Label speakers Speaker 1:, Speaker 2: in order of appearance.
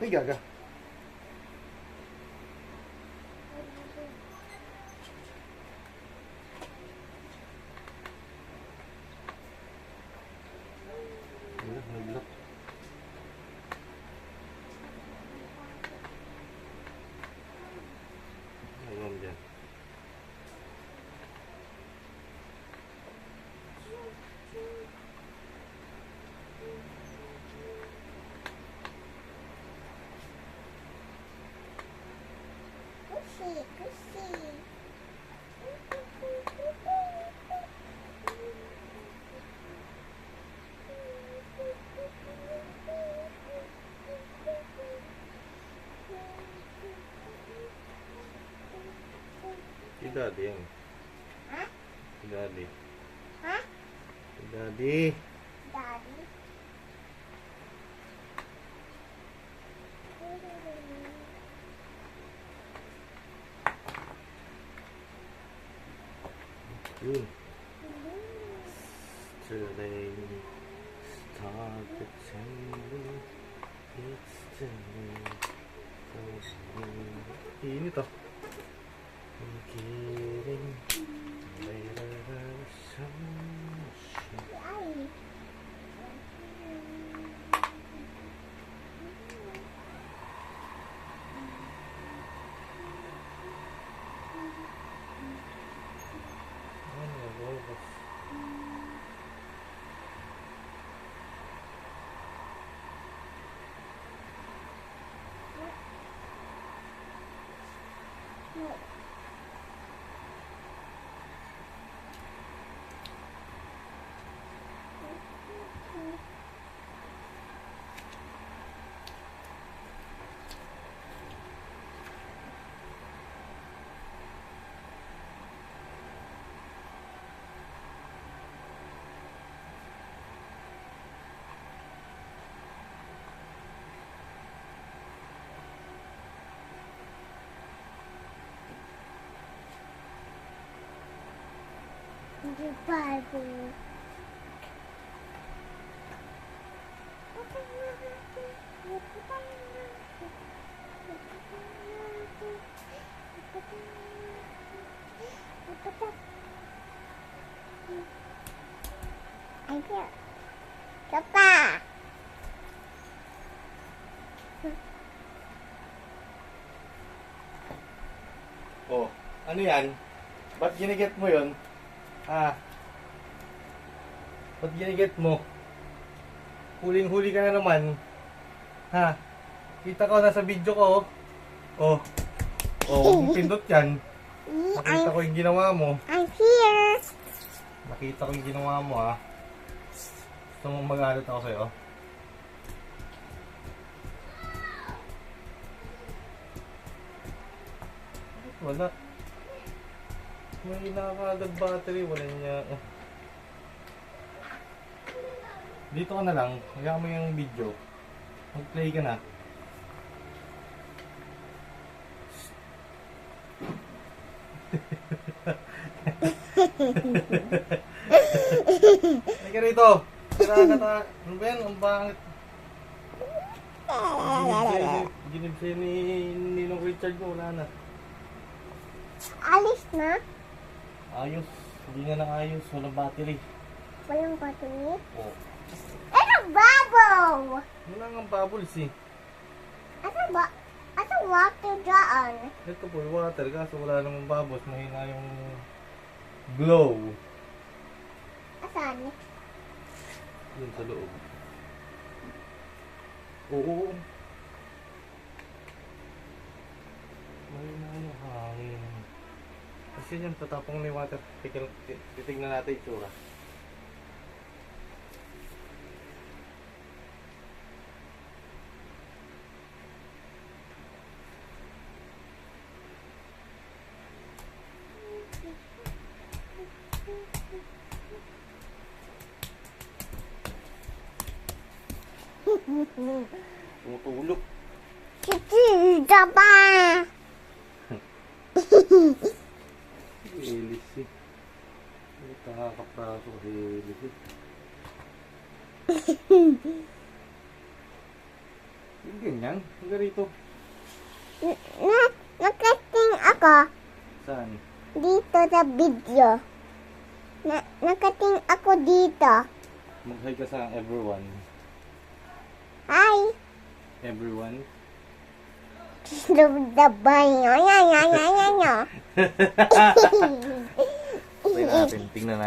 Speaker 1: Ay, gaga. Nag-lock. Ayun dyan. Si Daddy yan.
Speaker 2: Ha?
Speaker 1: Si Daddy.
Speaker 2: Ha?
Speaker 1: Si Daddy.
Speaker 2: Daddy?
Speaker 1: Yun. Yesterday started sending. It's sending. Init ah. I'm kidding. Later sunshine.
Speaker 2: Ay.
Speaker 1: Ano ba?
Speaker 2: The Bible. Ayo. Coba.
Speaker 1: Oh, ano yan? Ba't giniget mo yun? Ha? Ba't giniget mo? Huling-huli ka na naman. Ha? Kita ko nasa video ko. Oh. Oh, pindot yan. Nakita ko yung ginawa mo.
Speaker 2: I'm here.
Speaker 1: Nakita ko yung ginawa mo, ha. Gusto mong magalit ako sa'yo? Wala. May nakakagad battery, wala niya. Dito ka na lang, hayaan mo yung video. Mag-play ka na. Halika rito. Sira ka ta. Ano ba yan? Ang bangit. Ginib sa'yo ni Ninong Richard mo, wala na.
Speaker 2: Alis na?
Speaker 1: Ayos. Hindi nga na ayos. Walang battery.
Speaker 2: Walang battery?
Speaker 1: Oh.
Speaker 2: Ano bubble?
Speaker 1: Wala nga bubbles eh.
Speaker 2: Ano water dyan?
Speaker 1: Ito po yung water. Kaso wala namang bubbles. Mahina yung glow.
Speaker 2: Asan?
Speaker 1: Yun sa loob. Oo. Mahina yung hangin. Kasi yan, tatapong na yung water. Titignan natin yung tsura. Tumutulog.
Speaker 2: Kita pa!
Speaker 1: Helis eh. Nakakapraso si Helis eh. Yung ganyan. Hanggang rito.
Speaker 2: Nakating ako
Speaker 1: Saan?
Speaker 2: dito sa video. Nakating ako dito.
Speaker 1: Mag-hi ka sa everyone.
Speaker 2: Hi.
Speaker 1: Everyone.
Speaker 2: Dabay. Tingnan
Speaker 1: Tingnan natin.